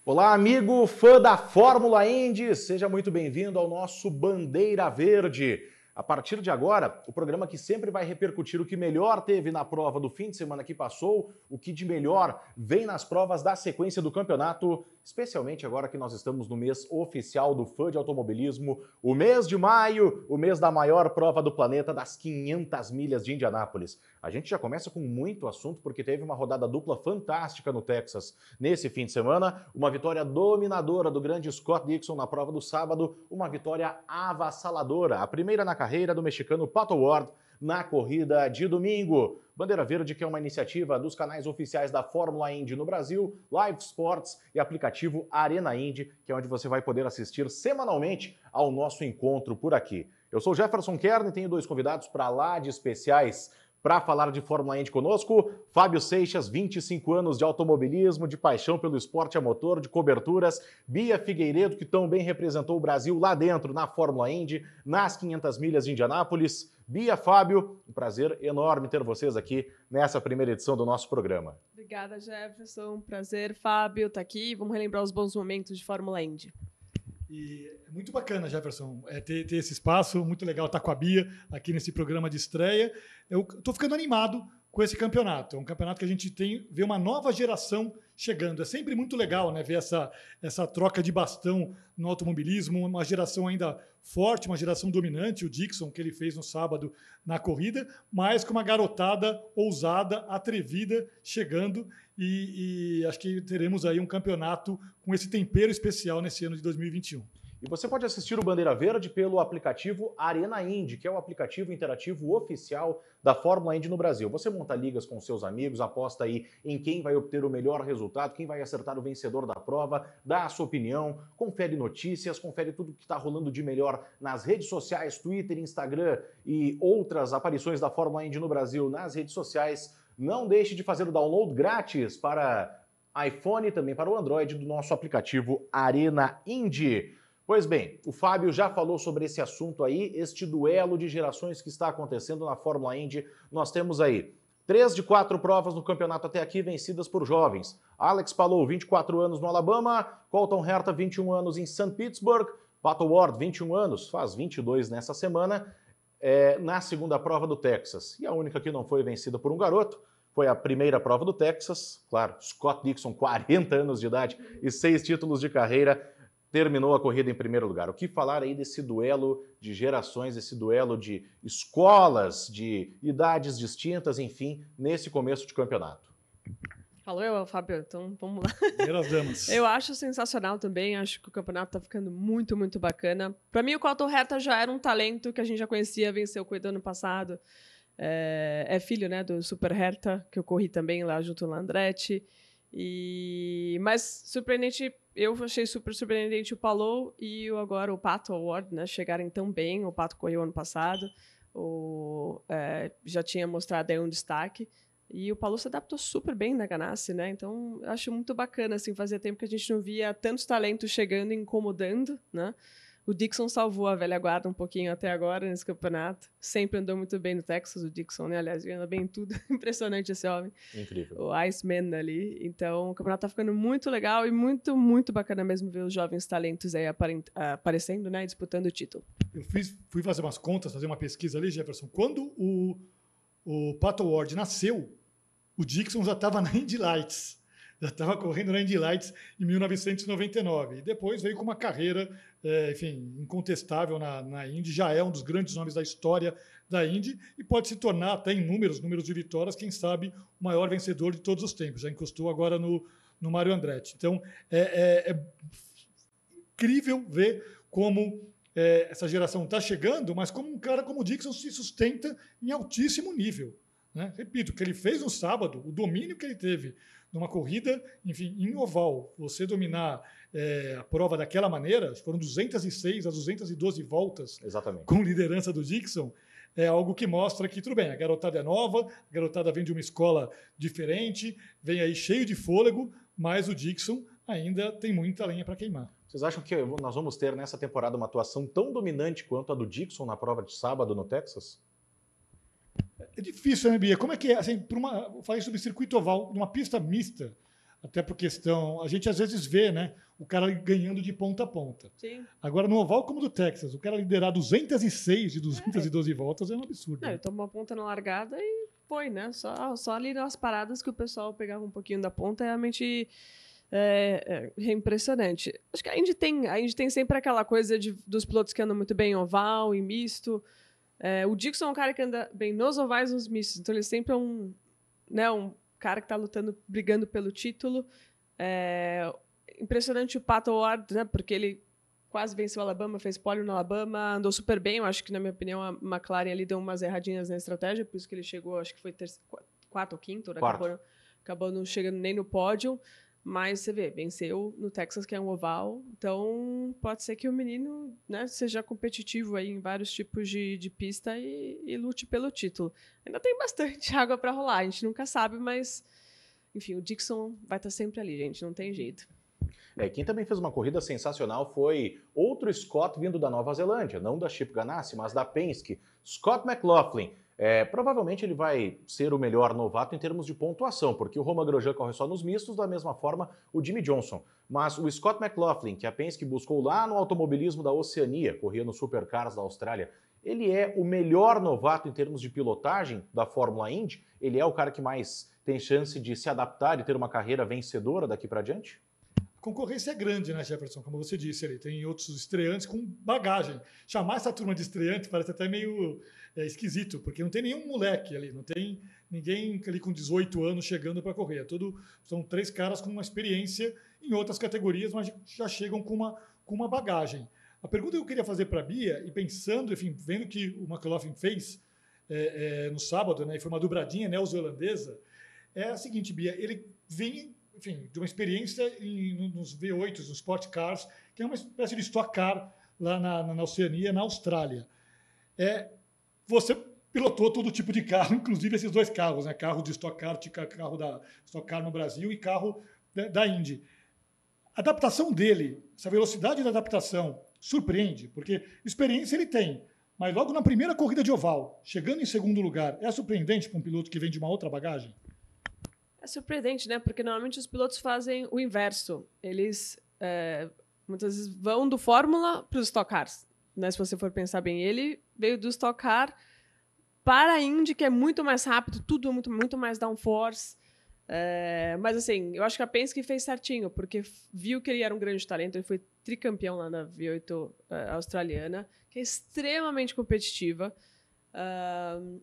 Olá, amigo fã da Fórmula Indy, seja muito bem-vindo ao nosso Bandeira Verde. A partir de agora, o programa que sempre vai repercutir o que melhor teve na prova do fim de semana que passou, o que de melhor vem nas provas da sequência do campeonato, especialmente agora que nós estamos no mês oficial do fã de automobilismo, o mês de maio, o mês da maior prova do planeta, das 500 milhas de Indianápolis. A gente já começa com muito assunto porque teve uma rodada dupla fantástica no Texas nesse fim de semana, uma vitória dominadora do grande Scott Dixon na prova do sábado, uma vitória avassaladora, a primeira na carreira do mexicano Pato Ward na corrida de domingo. Bandeira Verde, que é uma iniciativa dos canais oficiais da Fórmula Indy no Brasil, Live Sports e aplicativo Arena Indy, que é onde você vai poder assistir semanalmente ao nosso encontro por aqui. Eu sou Jefferson Kern e tenho dois convidados para lá de especiais para falar de Fórmula Indy conosco. Fábio Seixas, 25 anos de automobilismo, de paixão pelo esporte a motor, de coberturas. Bia Figueiredo, que tão bem representou o Brasil lá dentro na Fórmula Indy, nas 500 milhas de Indianápolis. Bia, Fábio, um prazer enorme ter vocês aqui nessa primeira edição do nosso programa. Obrigada, Jefferson. Prazer, Fábio, tá aqui. Vamos relembrar os bons momentos de Fórmula Indy. E é muito bacana, Jefferson, ter esse espaço, muito legal estar com a Bia aqui nesse programa de estreia. Eu estou ficando animado com esse campeonato. É um campeonato que a gente vê uma nova geração chegando. É sempre muito legal, né, ver essa troca de bastão no automobilismo, uma geração ainda forte, uma geração dominante, o Dixon, que ele fez no sábado na corrida, mas com uma garotada ousada, atrevida, chegando, e acho que teremos aí um campeonato com esse tempero especial nesse ano de 2021. E você pode assistir o Bandeira Verde pelo aplicativo Arena Indy, que é o aplicativo interativo oficial da Fórmula Indy no Brasil. Você monta ligas com seus amigos, aposta aí em quem vai obter o melhor resultado, quem vai acertar o vencedor da prova, dá a sua opinião, confere notícias, confere tudo que está rolando de melhor nas redes sociais, Twitter, Instagram e outras aparições da Fórmula Indy no Brasil nas redes sociais. Não deixe de fazer o download grátis para iPhone e também para o Android do nosso aplicativo Arena Indy. Pois bem, o Fábio já falou sobre esse assunto aí, este duelo de gerações que está acontecendo na Fórmula Indy. Nós temos aí 3 de 4 provas no campeonato até aqui vencidas por jovens. Alex Palou, 24 anos no Alabama, Colton Herta, 21 anos em St. Petersburg, Pato Ward, 21 anos, faz 22 nessa semana, na segunda prova do Texas. E a única que não foi vencida por um garoto foi a primeira prova do Texas, claro, Scott Dixon, 40 anos de idade e 6 títulos de carreira, terminou a corrida em primeiro lugar. O que falar aí desse duelo de gerações, esse duelo de escolas, de idades distintas, enfim, nesse começo de campeonato? Falou eu, Fábio, então vamos lá. Primeiras damas. Eu acho sensacional também, acho que o campeonato tá ficando muito, muito bacana. Para mim, o Colton Herta já era um talento que a gente já conhecia, venceu o corrida ano passado. É filho, né, do Super Herta, que eu corri também lá junto no Andretti. Mas surpreendente, eu achei super surpreendente o Palou e agora o Pato Ward, né, chegarem tão bem. O Pato correu ano passado, já tinha mostrado aí um destaque. E o Palou se adaptou super bem na Ganassi, né? Então, acho muito bacana, assim, fazia tempo que a gente não via tantos talentos chegando e incomodando, né? O Dixon salvou a velha guarda um pouquinho até agora nesse campeonato. Sempre andou muito bem no Texas, o Dixon, né? Aliás, ele anda bem em tudo. Impressionante esse homem. Incrível. O Iceman ali. Então, o campeonato tá ficando muito legal e muito, muito bacana mesmo ver os jovens talentos aí aparecendo, né? Disputando o título. Eu fui fazer umas contas, fazer uma pesquisa ali, Jefferson. Quando o Pato Ward nasceu, o Dixon já estava na Indy Lights. Já estava correndo na Indy Lights em 1999. E depois veio com uma carreira, enfim, incontestável na Indy. Já é um dos grandes nomes da história da Indy e pode se tornar até em números de vitórias, quem sabe, o maior vencedor de todos os tempos. Já encostou agora no Mario Andretti. Então, é incrível ver como essa geração está chegando, mas como um cara como o Dixon se sustenta em altíssimo nível. Né? Repito, o que ele fez no sábado, o domínio que ele teve numa corrida, enfim, em oval, você dominar a prova daquela maneira, foram 206 a 212 voltas. Exatamente. Com liderança do Dixon, é algo que mostra que, tudo bem, a garotada é nova, a garotada vem de uma escola diferente, vem aí cheio de fôlego, mas o Dixon ainda tem muita lenha para queimar. Vocês acham que nós vamos ter nessa temporada uma atuação tão dominante quanto a do Dixon na prova de sábado no Texas? É difícil, né, Bia? Como é que é? Assim, eu falei sobre circuito oval, numa pista mista, Até por questão... A gente às vezes vê, né? O cara ganhando de ponta a ponta. Sim. Agora, no oval como do Texas, o cara liderar 206 de 212 voltas é um absurdo. Não, ele tomou a ponta na largada e foi, né? Só ali nas paradas que o pessoal pegava um pouquinho da ponta, realmente é impressionante. Acho que a Indy tem sempre aquela coisa dos pilotos que andam muito bem em oval, em misto. O Dixon é um cara que anda bem nos ovais e nos mistos, então ele sempre é um cara que está lutando, brigando pelo título. Impressionante o Pato Ward, né? Porque ele quase venceu o Alabama, fez pole no Alabama, andou super bem. Eu acho que, na minha opinião, a McLaren ali deu umas erradinhas na estratégia, por isso que ele chegou, acho que foi quarto ou quinto, acabou não chegando nem no pódio. Mas você vê, venceu no Texas, que é um oval. Então, pode ser que o menino, né, seja competitivo aí em vários tipos de pista e lute pelo título. Ainda tem bastante água para rolar, a gente nunca sabe, mas, enfim, o Dixon vai estar sempre ali, gente, não tem jeito. Quem também fez uma corrida sensacional foi outro Scott vindo da Nova Zelândia, não da Chip Ganassi, mas da Penske, Scott McLaughlin. Provavelmente ele vai ser o melhor novato em termos de pontuação, porque o Romain Grosjean corre só nos mistos, da mesma forma o Jimmie Johnson. Mas o Scott McLaughlin, que a Penske buscou lá no automobilismo da Oceania, corria no Supercars da Austrália, ele é o melhor novato em termos de pilotagem da Fórmula Indy? Ele é o cara que mais tem chance de se adaptar e ter uma carreira vencedora daqui para diante? A concorrência é grande, né, Jefferson? Como você disse, ele tem outros estreantes com bagagem. Chamar essa turma de estreante parece até meio esquisito, porque não tem nenhum moleque ali, não tem ninguém ali com 18 anos chegando para correr. São 3 caras com uma experiência em outras categorias, mas já chegam com uma bagagem. A pergunta que eu queria fazer para a Bia, e pensando, enfim, vendo o que o McLaughlin fez no sábado, né, e foi uma dobradinha neozelandesa, é a seguinte, Bia, ele vem, enfim, de uma experiência nos V8, nos Sport Cars, que é uma espécie de Stock Car lá na Oceania, na Austrália. Você pilotou todo tipo de carro, inclusive esses 2 carros, né? Carro de Stock Car, carro da Stock Car no Brasil e carro da Indy. A adaptação dele, essa velocidade da adaptação, surpreende, porque experiência ele tem, mas logo na primeira corrida de oval, chegando em segundo lugar, é surpreendente para um piloto que vem de uma outra bagagem? É surpreendente, né? Porque normalmente os pilotos fazem o inverso. Eles muitas vezes vão do Fórmula para os Stock Cars. Né, se você for pensar bem, ele veio do Stock Car para a Indy, que é muito mais rápido, tudo muito, muito mais downforce. Mas, assim, eu acho que a Penske fez certinho, porque viu que ele era um grande talento, ele foi tricampeão lá na V8 australiana, que é extremamente competitiva.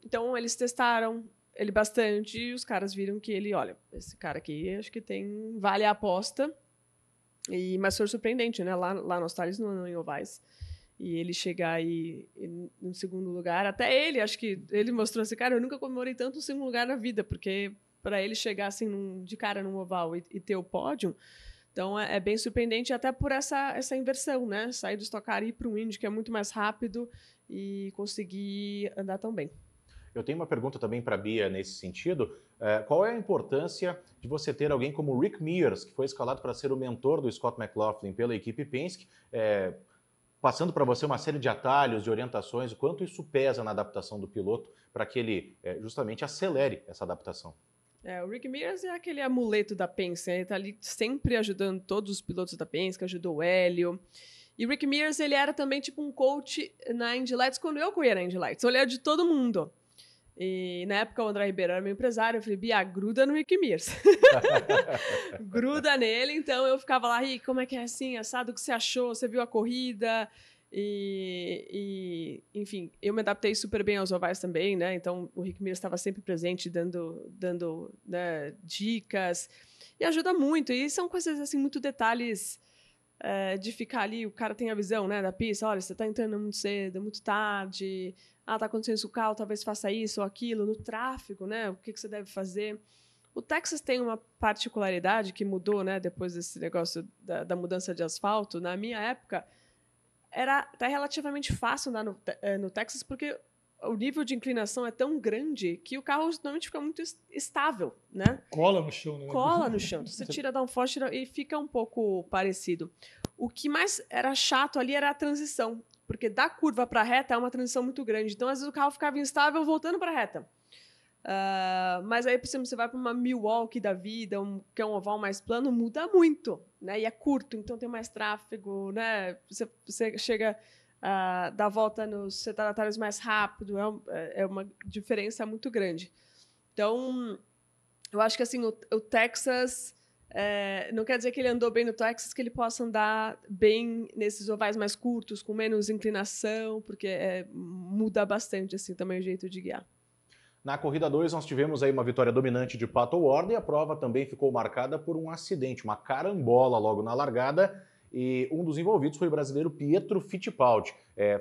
Então, eles testaram ele bastante e os caras viram que ele, olha, esse cara aqui, acho que vale a aposta. Mas foi surpreendente, né? Lá na Austrália, não em ovais. E ele chegar aí no segundo lugar, até ele, acho que ele mostrou assim, cara, eu nunca comemorei tanto o segundo lugar na vida, porque para ele chegar assim de cara num oval e ter o pódio, então é bem surpreendente, até por essa inversão, né? Sair do Stock Car e ir para um Indy, que é muito mais rápido e conseguir andar tão bem. Eu tenho uma pergunta também para a Bia nesse sentido. Qual é a importância de você ter alguém como o Rick Mears, que foi escalado para ser o mentor do Scott McLaughlin pela equipe Penske, passando para você uma série de atalhos, de orientações, o quanto isso pesa na adaptação do piloto para que ele justamente acelere essa adaptação? O Rick Mears é aquele amuleto da Penske, né? Ele está ali sempre ajudando todos os pilotos da Penske, ajudou o Hélio. E o Rick Mears, ele era também tipo um coach na Indy Lights, quando eu corria na Indy Lights. Eu olhava de todo mundo. E na época o André Ribeiro era meu empresário, eu falei, Bia, gruda no Rick Mears. Gruda nele, então eu ficava lá, e como é que é assim, assado, o que você achou? Você viu a corrida? Enfim, eu me adaptei super bem aos ovais também, né? Então o Rick Mears estava sempre presente, dando né, dicas, e ajuda muito. E são coisas assim, muito detalhes de ficar ali, o cara tem a visão, né, da pista, olha, você está entrando muito cedo, muito tarde, tá acontecendo isso com o carro, talvez faça isso ou aquilo, no tráfego, né, o que você deve fazer. O Texas tem uma particularidade que mudou, né, depois desse negócio da mudança de asfalto. Na minha época, era até relativamente fácil andar no Texas, porque o nível de inclinação é tão grande que o carro normalmente fica muito estável, né? Cola no chão, né? Cola no chão. Você tira downforce e fica um pouco parecido. O que mais era chato ali era a transição, porque da curva para a reta é uma transição muito grande. Então, às vezes, o carro ficava instável voltando para a reta. Mas aí, por exemplo, você vai para uma Milwaukee da vida, que é um oval mais plano, muda muito, né? E é curto, então tem mais tráfego, né? Você chega a dar a volta nos retardatários mais rápido, é uma diferença muito grande. Então, eu acho que assim, o Texas... não quer dizer que ele andou bem no Texas, que ele possa andar bem nesses ovais mais curtos, com menos inclinação, porque muda bastante assim, também o jeito de guiar. Na corrida 2, nós tivemos aí uma vitória dominante de Pato Ward e a prova também ficou marcada por um acidente, uma carambola logo na largada, e um dos envolvidos foi o brasileiro Pietro Fittipaldi.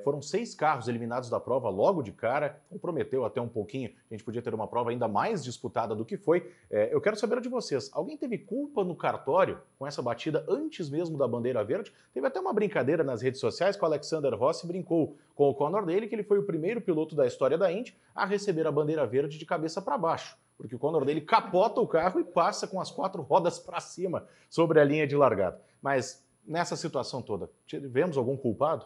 Foram 6 carros eliminados da prova logo de cara, comprometeu até um pouquinho, a gente podia ter uma prova ainda mais disputada do que foi. Eu quero saber de vocês, alguém teve culpa no cartório com essa batida antes mesmo da bandeira verde? Teve até uma brincadeira nas redes sociais que o Alexander Rossi brincou com o Conor Daly, que ele foi o primeiro piloto da história da Indy a receber a bandeira verde de cabeça para baixo, porque o Conor Daly capota o carro e passa com as 4 rodas para cima sobre a linha de largada. Mas nessa situação toda, tivemos algum culpado?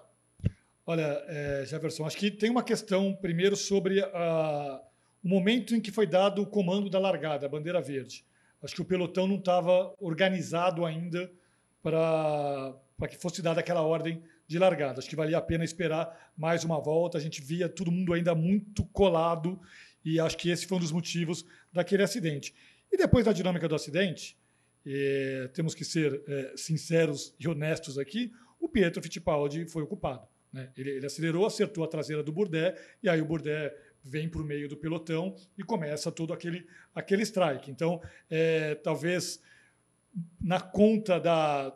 Olha, Jefferson, acho que tem uma questão primeiro sobre o momento em que foi dado o comando da largada, a bandeira verde. Acho que o pelotão não estava organizado ainda para que fosse dada aquela ordem de largada. Acho que valia a pena esperar mais uma volta. A gente via todo mundo ainda muito colado e acho que esse foi um dos motivos daquele acidente. E depois da dinâmica do acidente, temos que ser sinceros e honestos aqui, o Pietro Fittipaldi foi o culpado. Né? Ele acelerou, acertou a traseira do Bourdais, e aí o Bourdais vem para o meio do pelotão e começa todo aquele strike. Então, talvez na conta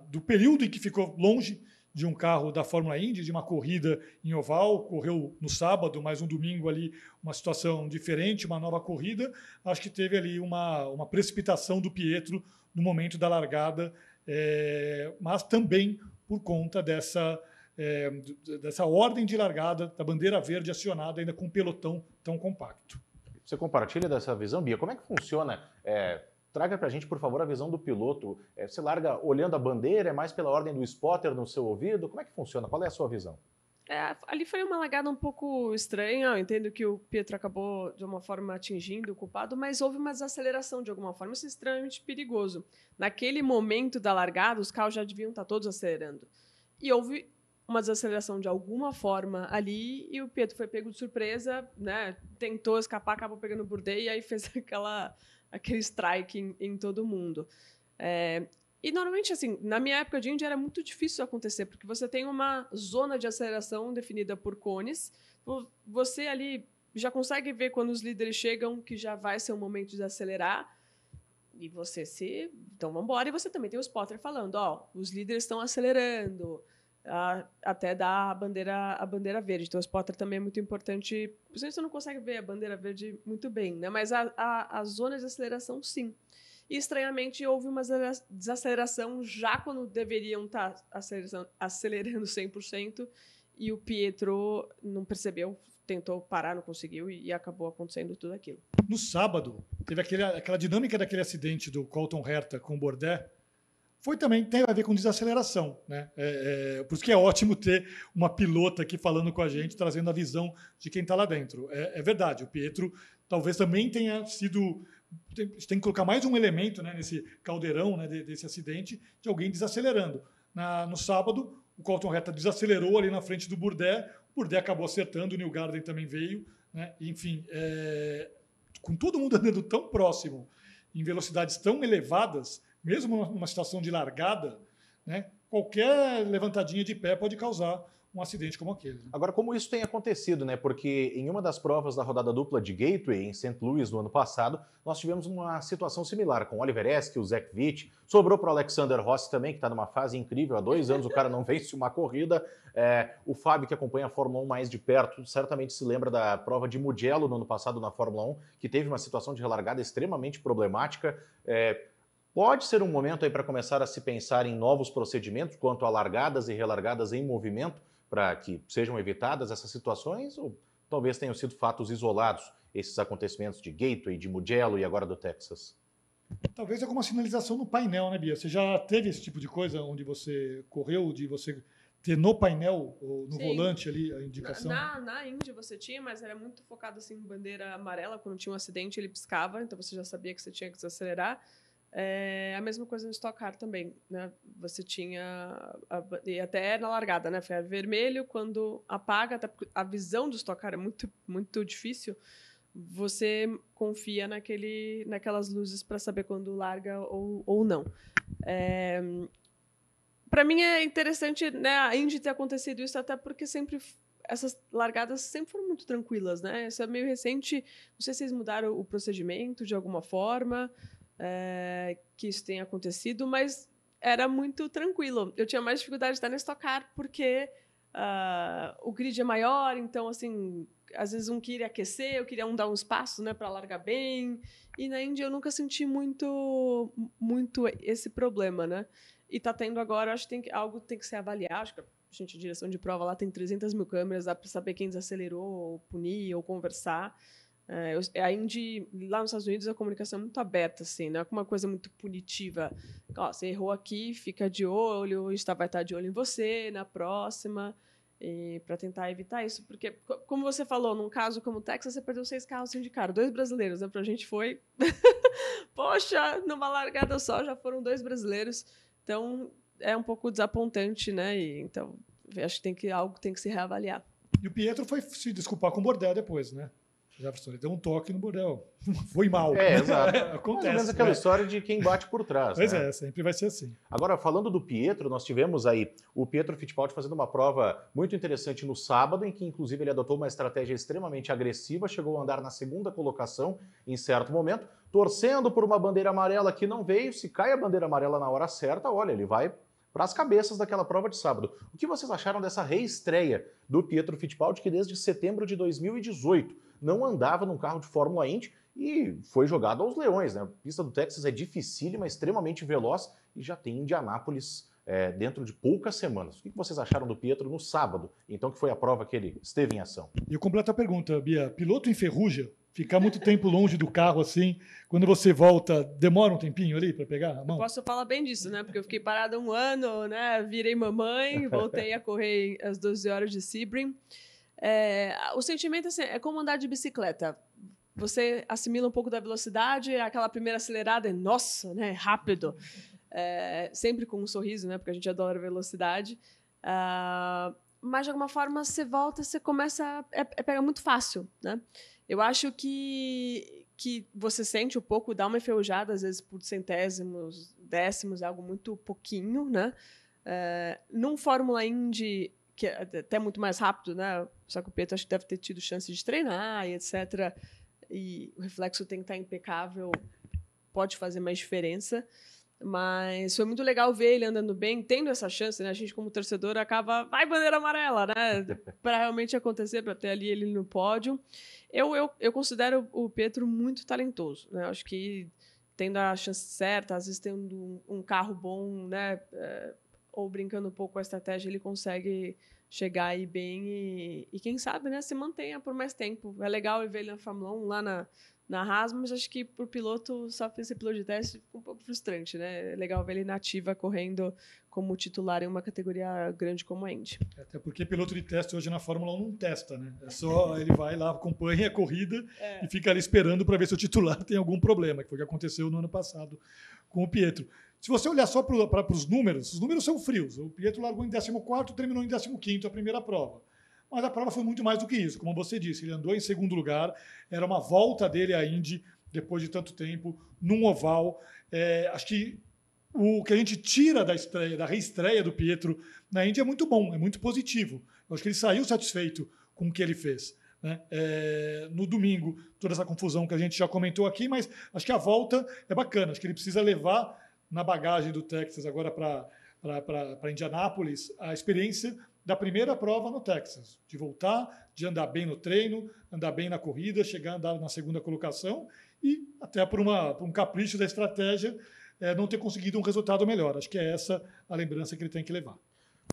do período em que ficou longe de um carro da Fórmula Indy, de uma corrida em oval, correu no sábado, mas no domingo ali uma situação diferente, uma nova corrida, acho que teve ali uma precipitação do Pietro no momento da largada, mas também por conta dessa ordem de largada, da bandeira verde acionada ainda com um pelotão tão compacto. Você compartilha dessa visão, Bia? Como é que funciona? Traga para a gente, por favor, a visão do piloto. Você larga olhando a bandeira, é mais pela ordem do spotter no seu ouvido? Como é que funciona? Qual é a sua visão? Ali foi uma largada um pouco estranha. Eu entendo que o Pietro acabou, de uma forma, atingindo o culpado, mas houve uma desaceleração de alguma forma. Isso é extremamente perigoso. Naquele momento da largada, os carros já deviam estar todos acelerando. E houve uma desaceleração de alguma forma ali e o Pietro foi pego de surpresa, né? Tentou escapar, acabou pegando o Bourdais e aí fez aquele strike em todo mundo. E normalmente, assim, na minha época de Indy era muito difícil isso acontecer, porque você tem uma zona de aceleração definida por cones, você ali já consegue ver quando os líderes chegam que já vai ser o momento de acelerar, e você então vamos embora, e você também tem o spotter falando, os líderes estão acelerando, até dar a bandeira verde. Então o spotter também é muito importante, você não consegue ver a bandeira verde muito bem, né? Mas a zona de aceleração, sim. E, estranhamente, houve uma desaceleração já quando deveriam estar acelerando 100%, e o Pietro não percebeu, tentou parar, não conseguiu, e acabou acontecendo tudo aquilo. No sábado, teve aquela dinâmica daquele acidente do Colton Herta com o Bourdais, tem a ver com desaceleração. Né? Por isso que é ótimo ter uma pilota aqui falando com a gente, trazendo a visão de quem está lá dentro. É verdade, o Pietro talvez também tenha sido... Tem que colocar mais um elemento, né, nesse caldeirão, né, desse acidente, de alguém desacelerando. No sábado, o Colton Herta desacelerou ali na frente do Bourdais, o Bourdais acabou acertando, o Newgarden também veio. Né? Enfim, com todo mundo andando tão próximo, em velocidades tão elevadas, mesmo numa situação de largada, né, qualquer levantadinha de pé pode causar um acidente como aquele. Agora, como isso tem acontecido, né? Porque em uma das provas da rodada dupla de Gateway, em St. Louis, no ano passado, nós tivemos uma situação similar com o Oliver Esk, o Zach Witt, sobrou para o Alexander Rossi também, que está numa fase incrível, há 2 anos o cara não vence uma corrida. O Fábio, que acompanha a Fórmula 1 mais de perto, certamente se lembra da prova de Mugello no ano passado na Fórmula 1, que teve uma situação de relargada extremamente problemática. Pode ser um momento aí para começar a se pensar em novos procedimentos quanto a largadas e relargadas em movimento, para que sejam evitadas essas situações, ou talvez tenham sido fatos isolados, esses acontecimentos de Gateway, de Mugello e agora do Texas? Talvez alguma sinalização no painel, né, Bia? Você já teve esse tipo de coisa onde você correu, de você ter no painel, ou no Sim. volante ali, a indicação? Na Indy você tinha, mas era muito focado assim em bandeira amarela. Quando tinha um acidente, ele piscava, então você já sabia que você tinha que desacelerar. A mesma coisa no Stock Car também, né? Você tinha... e até na largada, né? Foi vermelho, quando apaga, até porque a visão do Stock Car é muito, muito difícil. Você confia naquelas luzes para saber quando larga ou não. Para mim é interessante, né, a Indy ter acontecido isso, até porque essas largadas sempre foram muito tranquilas, né? Isso é meio recente. Não sei se vocês mudaram o procedimento de alguma forma, que isso tenha acontecido, mas era muito tranquilo. Eu tinha mais dificuldade de estar na Stock Car porque o grid é maior, então, assim, às vezes um queria aquecer, eu queria dar um espaço, né, para largar bem. E na Indy eu nunca senti muito esse problema, né? E tá tendo agora, acho que algo tem que ser avaliado. Acho que a direção de prova lá tem 300 mil câmeras, dá para saber quem desacelerou, ou punir, ou conversar. A Indy, lá nos Estados Unidos, a comunicação é muito aberta, assim, não é uma coisa muito punitiva. Ó, você errou aqui, fica de olho, a gente vai estar de olho em você na próxima, para tentar evitar isso. Porque, como você falou, num caso como o Texas, você perdeu 6 carros de cara, 2 brasileiros, né? Pra gente foi... Poxa, numa largada só já foram 2 brasileiros. Então, é um pouco desapontante, né? Então, acho que algo tem que se reavaliar. E o Pietro foi se desculpar com o Bordel depois, né? Jefferson, ele deu um toque no Bordel. Foi mal. Exato. Acontece. Mais ou menos aquela história de quem bate por trás. Pois né? sempre vai ser assim. Agora, falando do Pietro, nós tivemos aí o Pietro Fittipaldi fazendo uma prova muito interessante no sábado, em que, inclusive, ele adotou uma estratégia extremamente agressiva, chegou a andar na 2ª colocação em certo momento, torcendo por uma bandeira amarela que não veio. Se cai a bandeira amarela na hora certa, olha, ele vai para as cabeças daquela prova de sábado. O que vocês acharam dessa reestreia do Pietro Fittipaldi, que desde setembro de 2018 não andava num carro de Fórmula Indy e foi jogado aos leões, né? A pista do Texas é dificílima, extremamente veloz e já tem Indianápolis dentro de poucas semanas. O que vocês acharam do Pietro no sábado, então, que foi a prova que ele esteve em ação? E eu completo a pergunta, Bia. Piloto enferruja? Ficar muito tempo longe do carro assim, quando você volta, demora um tempinho ali para pegar a mão? Eu posso falar bem disso, né? Porque eu fiquei parada 1 ano, né? Virei mamãe, voltei a correr às 12 horas de Sebring. O sentimento assim, é como andar de bicicleta. Você assimila um pouco da velocidade, aquela primeira acelerada, nossa, né? Rápido. Sempre com um sorriso, né? Porque a gente adora velocidade. Mas, de alguma forma, você volta, você começa a pegar muito fácil, né? Eu acho que você sente um pouco, dá uma enferrujada, às vezes por centésimos, décimos, é algo muito pouquinho, né? Num Fórmula Indy, que é até muito mais rápido, né? Só que o Pietro acho que deve ter tido chance de treinar e etc. E o reflexo tem que estar impecável, pode fazer mais diferença. Mas foi muito legal ver ele andando bem, tendo essa chance, né? A gente, como torcedor, acaba... Vai, bandeira amarela, né? Para realmente acontecer, para ter ali ele no pódio. Eu considero o Pietro muito talentoso, né? Acho que tendo a chance certa, às vezes tendo um carro bom, né? Ou brincando um pouco com a estratégia, ele consegue chegar aí bem e quem sabe, né? Se mantenha por mais tempo. É legal ver ele na Fórmula 1, lá na Haas, mas acho que para o piloto, só para esse piloto de teste, fica um pouco frustrante, né? É legal ver ele na ativa, correndo como titular em uma categoria grande como a Indy. Até porque piloto de teste hoje na Fórmula 1 não testa, né? É só ele vai lá, acompanha a corrida e fica ali esperando para ver se o titular tem algum problema, que foi o que aconteceu no ano passado com o Pietro. Se você olhar só para os números são frios. O Pietro largou em 14º, terminou em 15º a primeira prova. Mas a prova foi muito mais do que isso. Como você disse, ele andou em 2º lugar, era uma volta dele à Indy, depois de tanto tempo, num oval. Acho que o que a gente tira da reestreia do Pietro na Indy é muito bom, é muito positivo. Eu acho que ele saiu satisfeito com o que ele fez, né? No domingo, toda essa confusão que a gente já comentou aqui, mas acho que a volta é bacana. Acho que ele precisa levar na bagagem do Texas agora para Indianápolis a experiência da primeira prova no Texas, de voltar, de andar bem no treino, andar bem na corrida, chegar a andar na 2ª colocação e até por um capricho da estratégia não ter conseguido um resultado melhor. Acho que é essa a lembrança que ele tem que levar.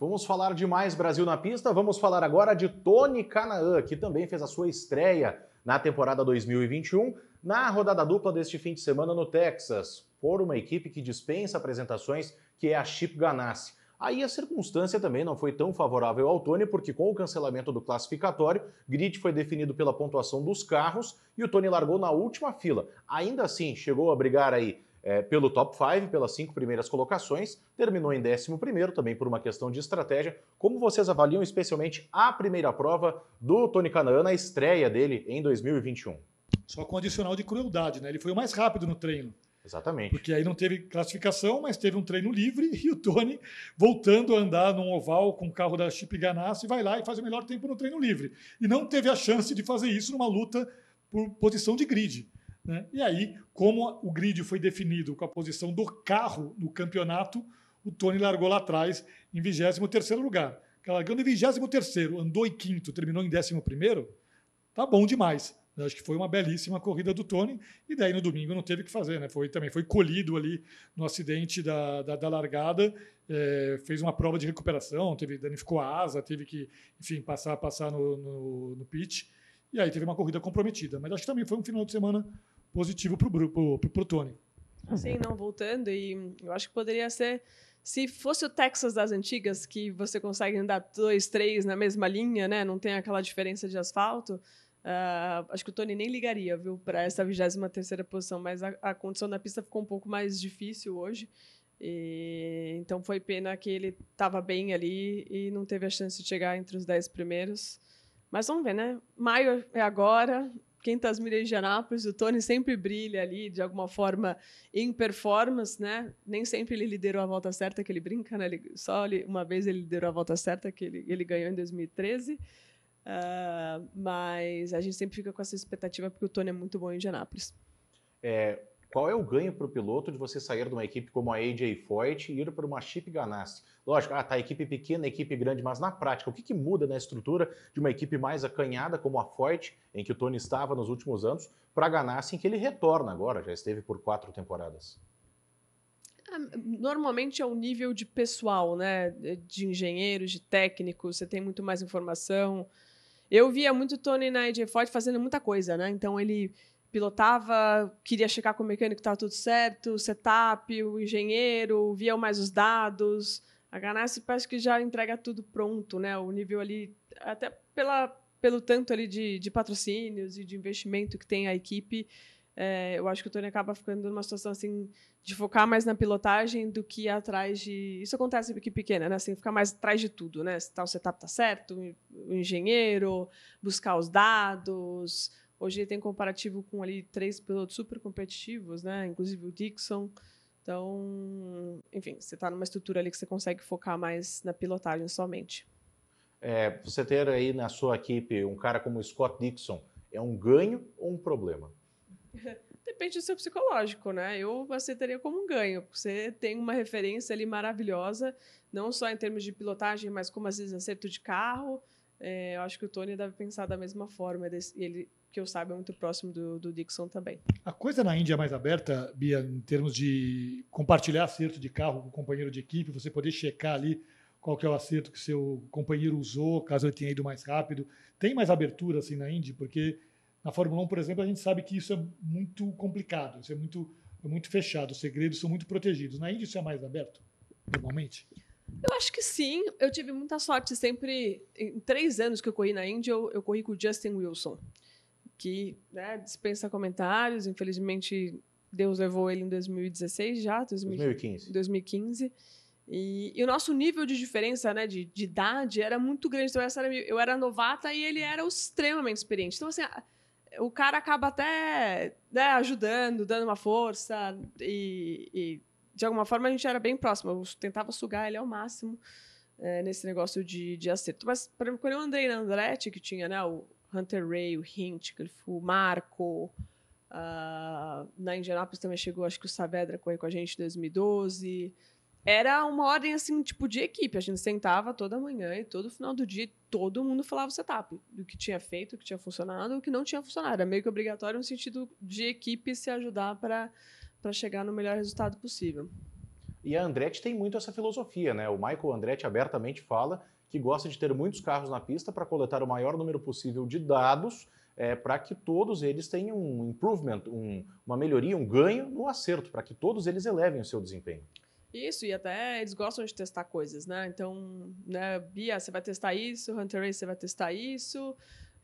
Vamos falar de mais Brasil na pista, vamos falar agora de Tony Kanaan, que também fez a sua estreia na temporada 2021, na rodada dupla deste fim de semana no Texas, por uma equipe que dispensa apresentações, que é a Chip Ganassi. Aí a circunstância também não foi tão favorável ao Tony, porque com o cancelamento do classificatório, grid foi definido pela pontuação dos carros e o Tony largou na última fila. Ainda assim, chegou a brigar aí pelo top 5, pelas 5 primeiras colocações, terminou em 11º, também por uma questão de estratégia. Como vocês avaliam especialmente a primeira prova do Tony Kanaan, a estreia dele em 2021? Só com adicional de crueldade, né? Ele foi o mais rápido no treino. Exatamente. Porque aí não teve classificação, mas teve um treino livre e o Tony voltando a andar num oval com o carro da Chip Ganassi vai lá e faz o melhor tempo no treino livre. E não teve a chance de fazer isso numa luta por posição de grid. Né? E aí, como o grid foi definido com a posição do carro no campeonato, o Tony largou lá atrás em 23º lugar. Largando em 23º, andou em 5º, terminou em 11º, tá bom demais. Eu acho que foi uma belíssima corrida do Tony, e daí no domingo não teve o que fazer, né? Também foi colhido ali no acidente da largada, fez uma prova de recuperação, danificou a asa, teve que, enfim, passar no pit, e aí teve uma corrida comprometida. Mas acho que também foi um final de semana positivo pro Tony. Sim, não, voltando, e eu acho que poderia ser, se fosse o Texas das antigas, que você consegue andar 2, 3 na mesma linha, né? Não tem aquela diferença de asfalto. Acho que o Tony nem ligaria, viu, para essa 23ª posição, mas a condição da pista ficou um pouco mais difícil hoje, então foi pena que ele estava bem ali e não teve a chance de chegar entre os 10 primeiros. Mas vamos ver, né? Maio é agora, 500 milhas de Anápolis, o Tony sempre brilha ali, de alguma forma, em performance, né? Nem sempre ele liderou a volta certa, que ele brinca, né? Uma vez ele liderou a volta certa, que ele ganhou em 2013. Mas a gente sempre fica com essa expectativa porque o Tony é muito bom em Indianápolis. Qual é o ganho para o piloto de você sair de uma equipe como a AJ Foyt e ir para uma Chip Ganassi? Lógico, tá, equipe pequena, equipe grande, mas na prática, o que muda na estrutura de uma equipe mais acanhada como a Foyt, em que o Tony estava nos últimos anos, para a Ganassi, em que ele retorna agora, já esteve por 4 temporadas? Normalmente é o nível de pessoal, né? De engenheiros, de técnicos, você tem muito mais informação. Eu via muito o Tony na AJ Foyt fazendo muita coisa, né? Então ele pilotava, queria checar com o mecânico que estava tudo certo, o setup, o engenheiro, via mais os dados. A Ganassi parece que já entrega tudo pronto, né? O nível ali, até pelo tanto ali de patrocínios e de investimento que tem a equipe, eu acho que o Tony acaba ficando numa situação assim de focar mais na pilotagem do que atrás de... Isso acontece em equipe pequena, né? Assim, ficar mais atrás de tudo, né? Se o setup tá certo, o engenheiro, buscar os dados. Hoje ele tem comparativo com ali 3 pilotos super competitivos, né? Inclusive o Dixon. Então, enfim, você está numa estrutura ali que você consegue focar mais na pilotagem somente. Você ter aí na sua equipe um cara como o Scott Dixon é um ganho ou um problema? Depende do seu psicológico, né? Eu aceitaria como um ganho. Você tem uma referência ali maravilhosa, não só em termos de pilotagem, mas como às vezes acerto de carro. Eu acho que o Tony deve pensar da mesma forma. Ele, que eu saiba, é muito próximo do Dixon também. A coisa na Índia é mais aberta, Bia, em termos de compartilhar acerto de carro com o companheiro de equipe, você poder checar ali qual que é o acerto que seu companheiro usou, caso ele tenha ido mais rápido. Tem mais abertura assim na Indy? Porque na Fórmula 1, por exemplo, a gente sabe que isso é muito complicado, isso é muito fechado, os segredos são muito protegidos. Na Indy isso é mais aberto, normalmente? Eu acho que sim. Eu tive muita sorte sempre. Em 3 anos que eu corri na Indy, eu corri com o Justin Wilson, que, né, dispensa comentários. Infelizmente, Deus levou ele em 2016 já, 2015. E o nosso nível de diferença, né, de idade era muito grande. Então, eu era novata e ele era extremamente experiente. Então, assim, o cara acaba até, né, ajudando, dando uma força. E, de alguma forma, a gente era bem próximo. Eu tentava sugar ele ao máximo nesse negócio de acerto. Mas, por exemplo, quando eu andei na Andretti, que tinha, né, o Hunter Ray, o Hinchcliffe, o Marco... na Indianápolis também chegou, acho que o Saavedra correu com a gente em 2012. Era uma ordem, assim, tipo de equipe. A gente sentava toda manhã e todo final do dia todo mundo falava o setup, do que tinha feito, o que tinha funcionado, o que não tinha funcionado. Era meio que obrigatório no sentido de equipe se ajudar para chegar no melhor resultado possível. E a Andretti tem muito essa filosofia, né? O Michael Andretti abertamente fala que gosta de ter muitos carros na pista para coletar o maior número possível de dados para que todos eles tenham um improvement, uma melhoria, um ganho no acerto, para que todos eles elevem o seu desempenho. Isso, e até eles gostam de testar coisas, né? Então, né, Bia, você vai testar isso, Hunter Race, você vai testar isso,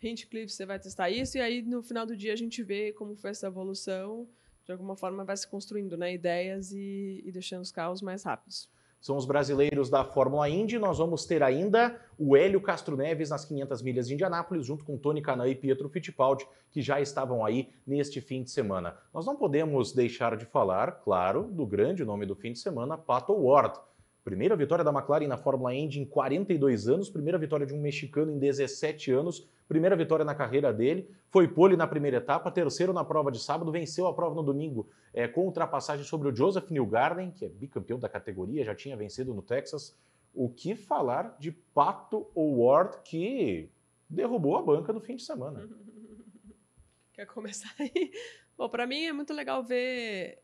Hinchcliffe, você vai testar isso, e aí no final do dia a gente vê como foi essa evolução, de alguma forma vai se construindo, né, ideias e deixando os carros mais rápidos. São os brasileiros da Fórmula Indy. Nós vamos ter ainda o Hélio Castro Neves nas 500 milhas de Indianápolis, junto com Tony Kanaan e Pietro Fittipaldi, que já estavam aí neste fim de semana. Nós não podemos deixar de falar, claro, do grande nome do fim de semana, Pato Ward. Primeira vitória da McLaren na Fórmula Indy em 42 anos, primeira vitória de um mexicano em 17 anos, primeira vitória na carreira dele, foi pole na primeira etapa, terceiro na prova de sábado, venceu a prova no domingo com ultrapassagem sobre o Joseph Newgarden, que é bicampeão da categoria, já tinha vencido no Texas. O que falar de Pato O'Ward, que derrubou a banca no fim de semana? Quer começar aí? Bom, para mim é muito legal ver,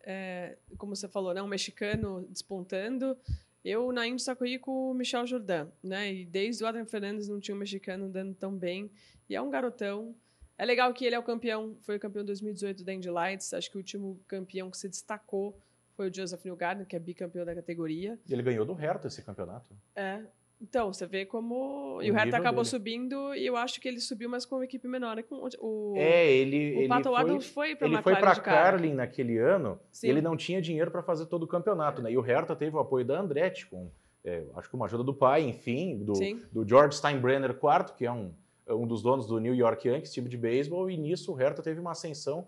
como você falou, né, um mexicano despontando. Eu, na Indy, só corri com o Michel Jourdain, né? E desde o Adrian Fernandes não tinha um mexicano andando tão bem. E é um garotão. É legal que ele é o campeão, foi o campeão 2018 da Indy Lights. Acho que o último campeão que se destacou foi o Joseph Newgarden, que é bicampeão da categoria. E ele ganhou do Hertha esse campeonato. Então, você vê como... E o Hertha acabou subindo, e eu acho que ele subiu, mas com uma equipe menor. Ele Pato Ward não foi para ele foi para Carlin naquele ano. Sim. E ele não tinha dinheiro para fazer todo o campeonato, né? E o Hertha teve o apoio da Andretti, acho que uma ajuda do pai, enfim, do George Steinbrenner IV, que é um dos donos do New York Yankees, time de beisebol, e nisso o Hertha teve uma ascensão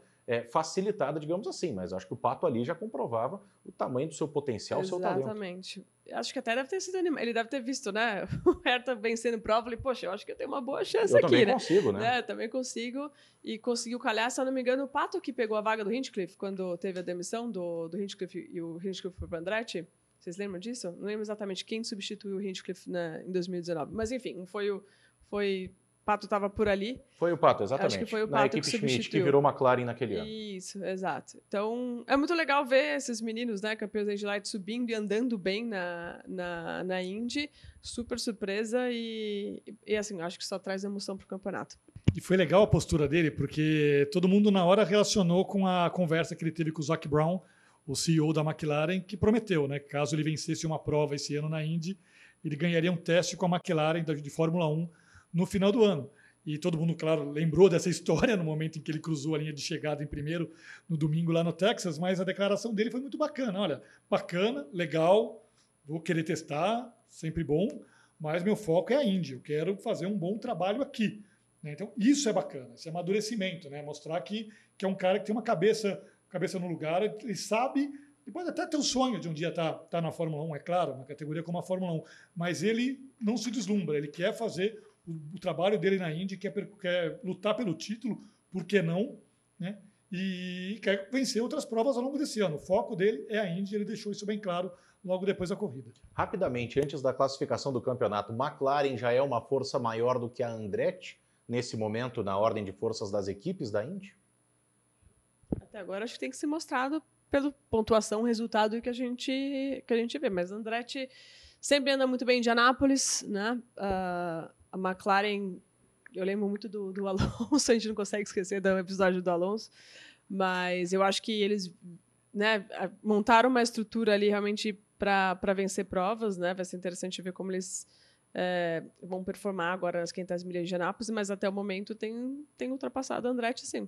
facilitada, digamos assim, mas acho que o Pato ali já comprovava o tamanho do seu potencial, o seu talento. Exatamente. Acho que até deve ter sido animado. Ele deve ter visto, né? O Hertha vencendo prova. Falei, poxa, eu acho que eu tenho uma boa chance aqui, né? Eu também consigo, né? Eu também consigo. E conseguiu calhar, se eu não me engano, o Pato que pegou a vaga do Hinchcliffe quando teve a demissão do Hinchcliffe e o Hinchcliffe foi para Andretti. Vocês lembram disso? Não lembro exatamente quem substituiu o Hinchcliffe em 2019. Mas enfim, foi Pato estava por ali. Foi o Pato, exatamente. Acho que foi o Pato na equipe Schmidt, que virou McLaren naquele ano. Isso, exato. Então, é muito legal ver esses meninos, né, campeões da Indy Lights, subindo e andando bem na Indy. Super surpresa e assim, acho que só traz emoção pro campeonato. E foi legal a postura dele, porque todo mundo na hora relacionou com a conversa que ele teve com o Zac Brown, o CEO da McLaren, que prometeu, né, que caso ele vencesse uma prova esse ano na Indy, ele ganharia um teste com a McLaren de Fórmula 1 no final do ano. E todo mundo, claro, lembrou dessa história no momento em que ele cruzou a linha de chegada em primeiro no domingo lá no Texas, mas a declaração dele foi muito bacana. Olha, bacana, legal, vou querer testar, sempre bom, mas meu foco é a Indy, eu quero fazer um bom trabalho aqui. Então, isso é bacana, esse amadurecimento, né? Mostrar que é um cara que tem uma cabeça no lugar, ele sabe, ele pode até ter o sonho de um dia estar na Fórmula 1, é claro, uma categoria como a Fórmula 1, mas ele não se deslumbra, ele quer fazer o trabalho dele na Indy, quer lutar pelo título, por que não, né? E quer vencer outras provas ao longo desse ano. O foco dele é a Indy, ele deixou isso bem claro logo depois da corrida. Rapidamente, antes da classificação do campeonato, McLaren já é uma força maior do que a Andretti, nesse momento, na ordem de forças das equipes da Indy? Até agora, acho que tem que ser mostrado pela pontuação, resultado que a gente vê. Mas a Andretti sempre anda muito bem em Indianápolis, né? A McLaren, eu lembro muito do Alonso, a gente não consegue esquecer do episódio do Alonso, mas eu acho que eles, né, montaram uma estrutura ali realmente para vencer provas, né? Vai ser interessante ver como eles vão performar agora nas 500 milhas de Indianápolis, mas até o momento tem ultrapassado a Andretti, sim.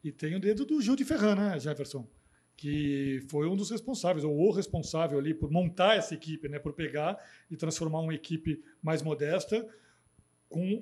E tem o dedo do Gil de Ferran, né, Jefferson? Que foi um dos responsáveis, ou o responsável ali por montar essa equipe, né, por pegar e transformar uma equipe mais modesta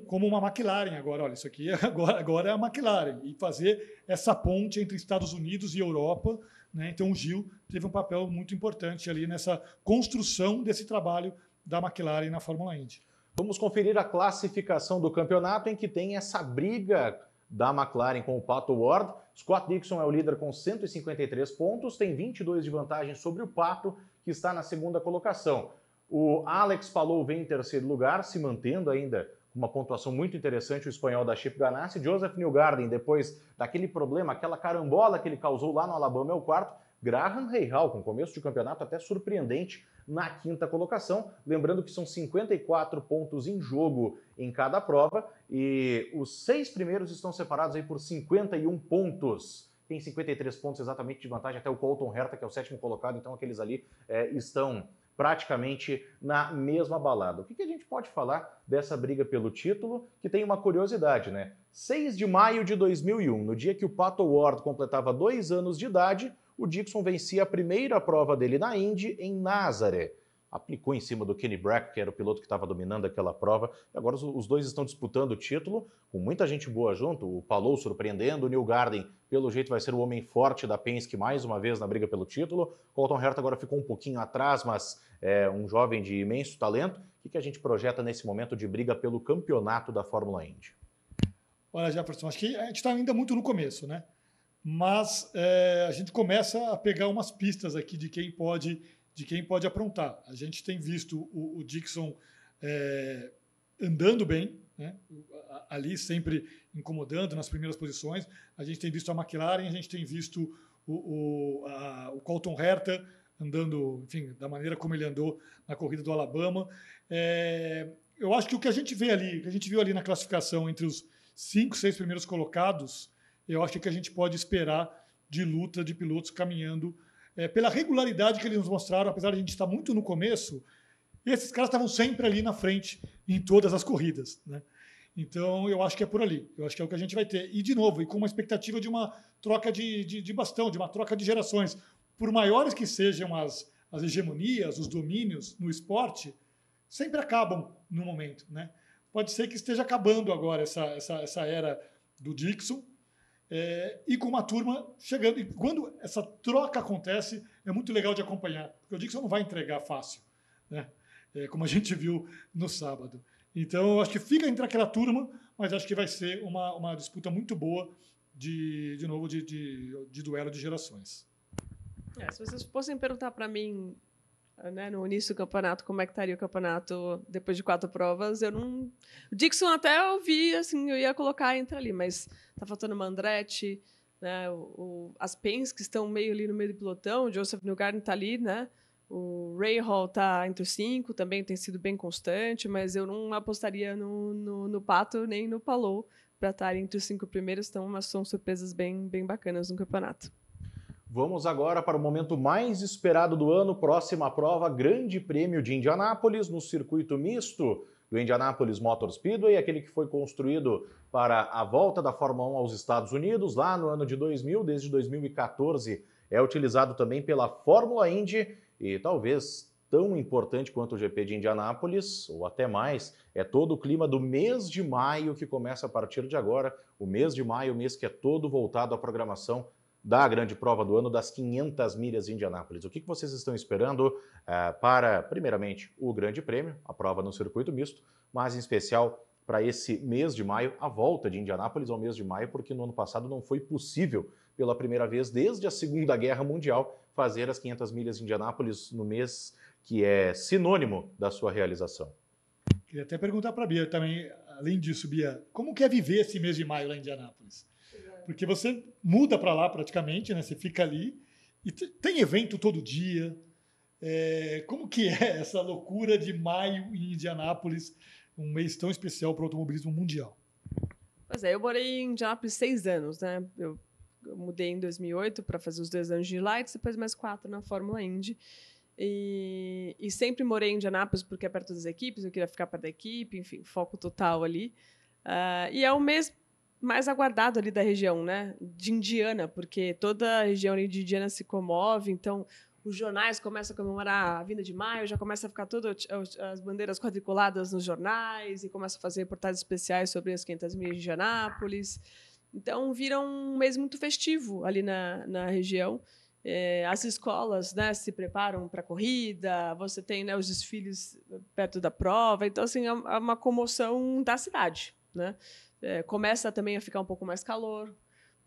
como uma McLaren agora. Olha, isso aqui agora é a McLaren. E fazer essa ponte entre Estados Unidos e Europa, né? Então o Gil teve um papel muito importante ali nessa construção desse trabalho da McLaren na Fórmula Indy. Vamos conferir a classificação do campeonato, em que tem essa briga da McLaren com o Pato Ward. Scott Dixon é o líder com 153 pontos, tem 22 de vantagem sobre o Pato, que está na segunda colocação. O Alex Palou vem em terceiro lugar, se mantendo ainda com uma pontuação muito interessante, o espanhol da Chip Ganassi. Joseph Newgarden, depois daquele problema, aquela carambola que ele causou lá no Alabama, é o quarto. Graham Rahal, com começo de campeonato até surpreendente, na quinta colocação. Lembrando que são 54 pontos em jogo em cada prova e os 6 primeiros estão separados aí por 51 pontos. tem 53 pontos exatamente de vantagem, até o Colton Herta, que é o 7º colocado, então aqueles ali estão praticamente na mesma balada. O que a gente pode falar dessa briga pelo título, que tem uma curiosidade, né? 6 de maio de 2001, no dia que o Pato Ward completava 2 anos de idade, o Dixon vencia a primeira prova dele na Indy em Nazaré. Aplicou em cima do Kenny Brack, que era o piloto que estava dominando aquela prova. E agora os dois estão disputando o título, com muita gente boa junto. O Palou surpreendendo, o Neil Garden, pelo jeito, vai ser o homem forte da Penske mais uma vez na briga pelo título. Colton Herta agora ficou um pouquinho atrás, mas é um jovem de imenso talento. O que a gente projeta nesse momento de briga pelo campeonato da Fórmula Indy? Olha, Jefferson, acho que a gente está ainda muito no começo, né? Mas a gente começa a pegar umas pistas aqui de quem pode aprontar. A gente tem visto o Dixon andando bem, né? Ali sempre incomodando nas primeiras posições. A gente tem visto a McLaren, a gente tem visto o Colton Herta andando, enfim, da maneira como ele andou na corrida do Alabama. Eu acho que o que a gente viu ali na classificação entre os 5, 6 primeiros colocados, eu acho que a gente pode esperar de luta de pilotos caminhando pela regularidade que eles nos mostraram, apesar de a gente estar muito no começo, esses caras estavam sempre ali na frente em todas as corridas, né? Então, eu acho que é por ali. Eu acho que é o que a gente vai ter. E, de novo, com uma expectativa de uma troca de bastão, de uma troca de gerações. Por maiores que sejam as hegemonias, os domínios no esporte, sempre acabam no momento, né? Pode ser que esteja acabando agora essa era do Dixon, e com uma turma chegando. E quando essa troca acontece, é muito legal de acompanhar, porque o Dixon não vai entregar fácil, né? Como a gente viu no sábado. Então, eu acho que fica entre aquela turma, mas acho que vai ser uma disputa muito boa de duelo de gerações. Se vocês fossem perguntar para mim, né, no início do campeonato, como é que estaria o campeonato depois de 4 provas, eu não... O Dixon até eu vi, assim, eu ia colocar entre ali, mas tá faltando o Mandretti, né, as Penske estão meio ali no meio do pelotão, o Joseph Newgarden tá ali, né, o Ray Hall tá entre os 5, também tem sido bem constante, mas eu não apostaria no Pato nem no Palou para estar entre os 5 primeiros, então são surpresas bem bacanas no campeonato. Vamos agora para o momento mais esperado do ano, próxima prova, Grande Prêmio de Indianápolis, no circuito misto do Indianapolis Motor Speedway, aquele que foi construído para a volta da Fórmula 1 aos Estados Unidos, lá no ano de 2000, desde 2014 é utilizado também pela Fórmula Indy e talvez tão importante quanto o GP de Indianápolis, ou até mais, é todo o clima do mês de maio que começa a partir de agora, o mês de maio, o mês que é todo voltado à programação da grande prova do ano, das 500 milhas de Indianápolis. O que vocês estão esperando para, primeiramente, o Grande Prêmio, a prova no circuito misto, mas em especial para esse mês de maio, a volta de Indianápolis ao mês de maio, porque no ano passado não foi possível, pela primeira vez desde a Segunda Guerra Mundial, fazer as 500 milhas de Indianápolis no mês que é sinônimo da sua realização. Queria até perguntar para a Bia também, além disso, Bia, como que é viver esse mês de maio lá em Indianápolis? Porque você muda para lá praticamente, né? Você fica ali e tem evento todo dia. Como que é essa loucura de maio em Indianápolis, um mês tão especial para o automobilismo mundial? Pois é, eu morei em Indianápolis 6 anos, né? Eu mudei em 2008 para fazer os 2 anos de Lights, depois mais 4 na Fórmula Indy. E sempre morei em Indianápolis porque é perto das equipes, eu queria ficar perto da equipe, enfim, foco total ali. E é o mês mais aguardado ali da região, né, de Indiana, porque toda a região ali de Indiana se comove, então os jornais começam a comemorar a vinda de maio, já começa a ficar todas as bandeiras quadriculadas nos jornais e começa a fazer reportagens especiais sobre as 500 milhas de Indianápolis. Então, vira um mês muito festivo ali na região. As escolas, né, se preparam para a corrida, você tem, né, os desfiles perto da prova, então assim, é uma comoção da cidade, né? Começa também a ficar um pouco mais calor,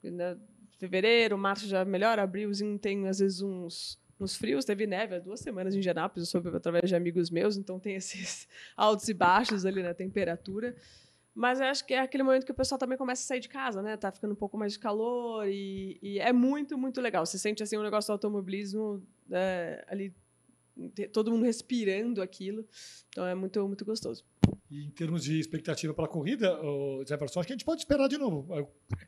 né? Fevereiro, março já melhora, abrilzinho tem às vezes uns frios, teve neve há 2 semanas em Indianápolis, eu soube através de amigos meus, então tem esses altos e baixos ali na temperatura. Mas eu acho que é aquele momento que o pessoal também começa a sair de casa, né? Tá ficando um pouco mais de calor e é muito, muito legal. Você sente assim um negócio do automobilismo ali, todo mundo respirando aquilo. Então é muito, muito gostoso. E em termos de expectativa para a corrida, Jefferson, acho que a gente pode esperar de novo.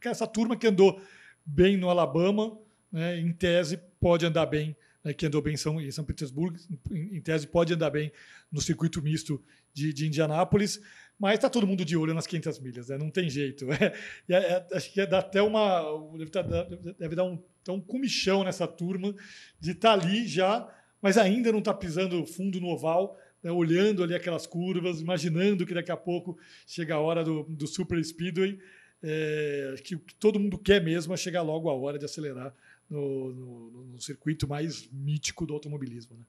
Essa turma que andou bem no Alabama, né, em tese pode andar bem, né, que andou bem em São Petersburgo, em tese pode andar bem no circuito misto de Indianápolis, mas está todo mundo de olho nas 500 milhas, né, não tem jeito. Acho que dá até deve dar um comichão nessa turma de estar ali já, mas ainda não está pisando fundo no oval, né, olhando ali aquelas curvas, imaginando que daqui a pouco chega a hora do Super Speedway, que todo mundo quer mesmo é chegar logo a hora de acelerar no circuito mais mítico do automobilismo. Né?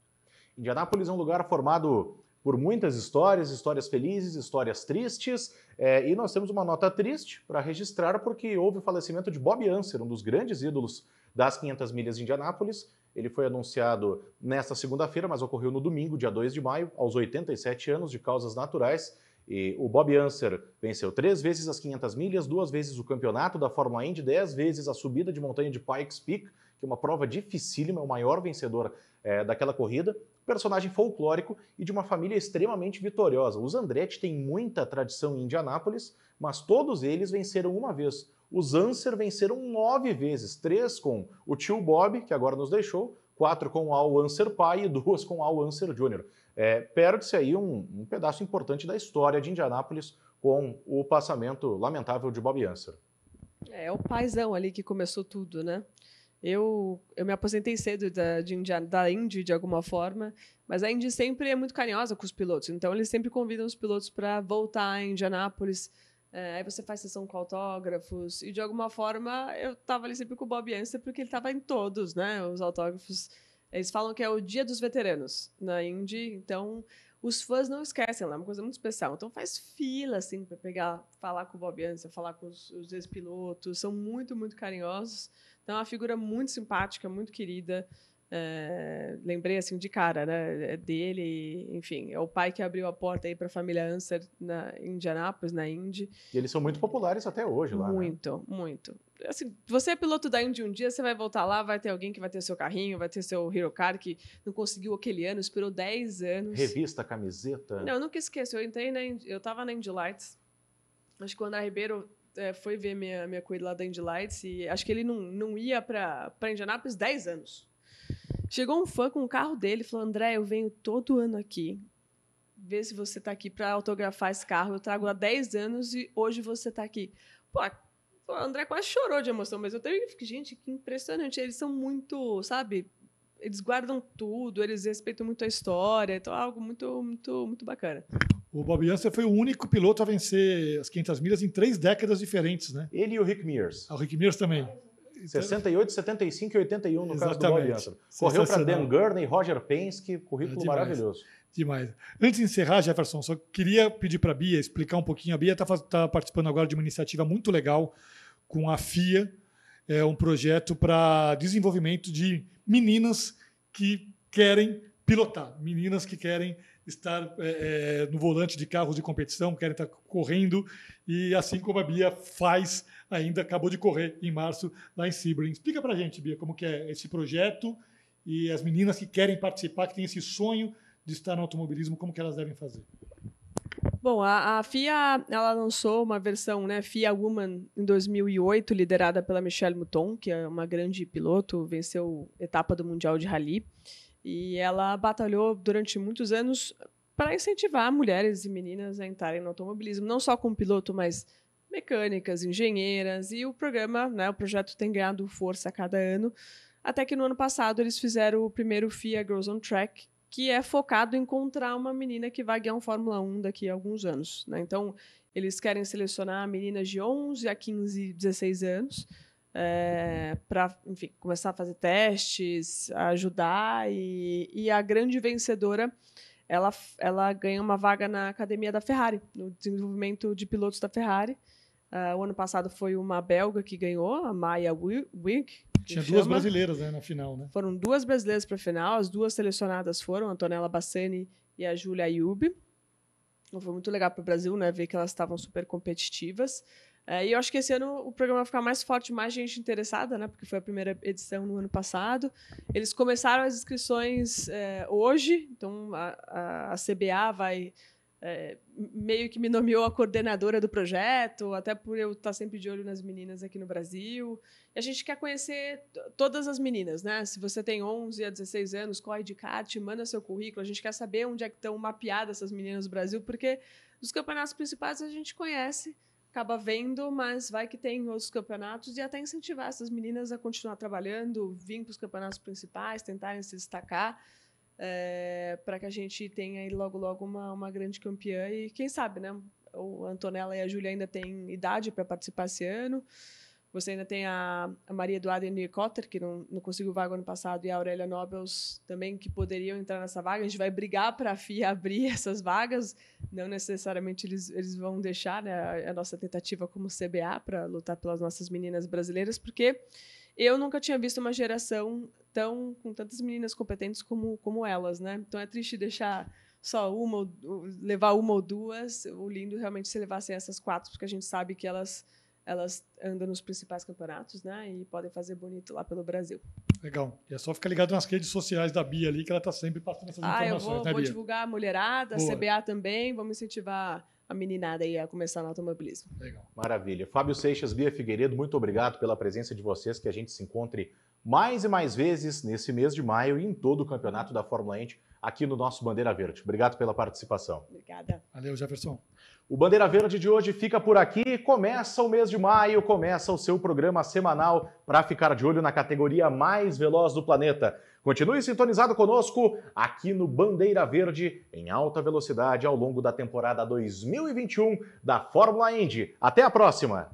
Indianápolis é um lugar formado por muitas histórias felizes, histórias tristes, e nós temos uma nota triste para registrar porque houve o falecimento de Bob Unser, um dos grandes ídolos das 500 milhas de Indianápolis. Ele foi anunciado nesta segunda-feira, mas ocorreu no domingo, dia 2 de maio, aos 87 anos, de causas naturais. E o Bob Unser venceu 3 vezes as 500 milhas, 2 vezes o campeonato da Fórmula Indy, 10 vezes a subida de montanha de Pikes Peak, que é uma prova dificílima, é o maior vencedor daquela corrida. Personagem folclórico e de uma família extremamente vitoriosa. Os Andretti têm muita tradição em Indianápolis, mas todos eles venceram uma vez. Os Unser venceram 9 vezes, 3 com o tio Bob, que agora nos deixou, 4 com o Al Unser pai e 2 com o Al Unser Jr. Perde-se aí um pedaço importante da história de Indianápolis com o passamento lamentável de Bob Unser. É o paizão ali que começou tudo, né? Eu me aposentei cedo da Indy, de alguma forma, mas a Indy sempre é muito carinhosa com os pilotos, então eles sempre convidam os pilotos para voltar em Indianápolis. Aí você faz sessão com autógrafos, e de alguma forma eu estava ali sempre com o Bob Unser, porque ele estava em todos, né? Os autógrafos. Eles falam que é o dia dos veteranos na Indy, então os fãs não esquecem lá, é uma coisa muito especial. Então faz fila assim para falar com o Bob Unser, falar com os ex-pilotos, são muito, muito carinhosos. Então é uma figura muito simpática, muito querida. Lembrei assim de cara, né? É dele, enfim, é o pai que abriu a porta aí para a família Unser em Indianápolis, na Indy. E eles são muito populares até hoje lá. Muito, né? Muito. Assim, você é piloto da Indy um dia, você vai voltar lá, vai ter alguém que vai ter seu carrinho, vai ter seu Hero Car, que não conseguiu aquele ano, esperou 10 anos. Revista, camiseta. Não, eu nunca esqueço. Eu estava na Indy Lights. Acho que o André Ribeiro foi ver minha corrida lá da Indy Lights e acho que ele não ia para Indianápolis 10 anos. Chegou um fã com o carro dele e falou: André, eu venho todo ano aqui ver se você está aqui para autografar esse carro. Eu trago há 10 anos e hoje você está aqui. Pô, o André quase chorou de emoção, mas eu também fiquei, gente, que impressionante. Eles são muito, sabe? Eles guardam tudo, eles respeitam muito a história. Então é algo muito, muito, muito bacana. O Bob Unser foi o único piloto a vencer as 500 milhas em 3 décadas diferentes, né? Ele e o Rick Mears. O Rick Mears também. 68, 75 e 81 no Exatamente. caso do Bob Unser. Correu para Dan Gurney, Roger Penske, currículo maravilhoso. Demais. Antes de encerrar, Jefferson, só queria pedir para a Bia explicar um pouquinho. A Bia está participando agora de uma iniciativa muito legal com a FIA, um projeto para desenvolvimento de meninas que querem pilotar, meninas que querem estar no volante de carros de competição, querem estar correndo, e assim como a Bia faz, ainda acabou de correr em março lá em Sebring. Explica para a gente, Bia, como que é esse projeto e as meninas que querem participar, que têm esse sonho de estar no automobilismo, como que elas devem fazer? Bom, a FIA ela lançou uma versão, né, FIA Woman em 2008, liderada pela Michelle Mouton, que é uma grande piloto, venceu etapa do Mundial de Rally. E ela batalhou durante muitos anos para incentivar mulheres e meninas a entrarem no automobilismo, não só como piloto, mas mecânicas, engenheiras. E o programa, né, o projeto tem ganhado força a cada ano, até que no ano passado eles fizeram o primeiro FIA Girls on Track, que é focado em encontrar uma menina que vai ganhar um Fórmula 1 daqui a alguns anos, né? Então, eles querem selecionar meninas de 11 a 15, 16 anos para, enfim, começar a fazer testes, ajudar. E a grande vencedora, ela ganha uma vaga na academia da Ferrari, no desenvolvimento de pilotos da Ferrari. O ano passado foi uma belga que ganhou, a Maya Wig. Tinha 2 brasileiras, né, na final, né? Foram 2 brasileiras para a final, as 2 selecionadas foram a Antonella Bassani e a Julia Ayub. Foi muito legal para o Brasil, né, ver que elas estavam super competitivas. E eu acho que esse ano o programa vai ficar mais forte, mais gente interessada, né, porque foi a primeira edição no ano passado. Eles começaram as inscrições hoje, então a CBA vai meio que me nomeou a coordenadora do projeto, até por eu estar sempre de olho nas meninas aqui no Brasil. E a gente quer conhecer todas as meninas, né? Se você tem 11 a 16 anos, corre de kart, manda seu currículo. A gente quer saber onde é que estão mapeadas essas meninas no Brasil, porque os campeonatos principais a gente conhece, acaba vendo, mas vai que tem outros campeonatos, e até incentivar essas meninas a continuar trabalhando, vir para os campeonatos principais, tentarem se destacar, para que a gente tenha aí logo uma grande campeã. E quem sabe, né? A Antonella e a Júlia ainda têm idade para participar esse ano. Você ainda tem a Maria Eduarda e a Nicotter, que não conseguiu vaga ano passado, e a Aurélia Nobels também, que poderiam entrar nessa vaga. A gente vai brigar para a FIA abrir essas vagas. Não necessariamente eles vão deixar, né, a nossa tentativa como CBA para lutar pelas nossas meninas brasileiras, porque eu nunca tinha visto uma geração com tantas meninas competentes como elas, né? Então é triste deixar só levar uma ou duas. O lindo realmente se levassem essas 4, porque a gente sabe que elas andam nos principais campeonatos, né? E podem fazer bonito lá pelo Brasil. Legal. E é só ficar ligado nas redes sociais da Bia ali, que ela está sempre passando essas informações, eu vou divulgar a mulherada, Boa. a CBA também. Vamos incentivar a meninada aí a começar no automobilismo. Legal. Maravilha. Fábio Seixas, Bia Figueiredo, muito obrigado pela presença de vocês, que a gente se encontre mais e mais vezes nesse mês de maio e em todo o campeonato da Fórmula Indy aqui no nosso Bandeira Verde. Obrigado pela participação. Obrigada. Valeu, Jefferson. O Bandeira Verde de hoje fica por aqui. Começa o mês de maio, começa o seu programa semanal para ficar de olho na categoria mais veloz do planeta. Continue sintonizado conosco aqui no Bandeira Verde, em alta velocidade ao longo da temporada 2021 da Fórmula Indy. Até a próxima!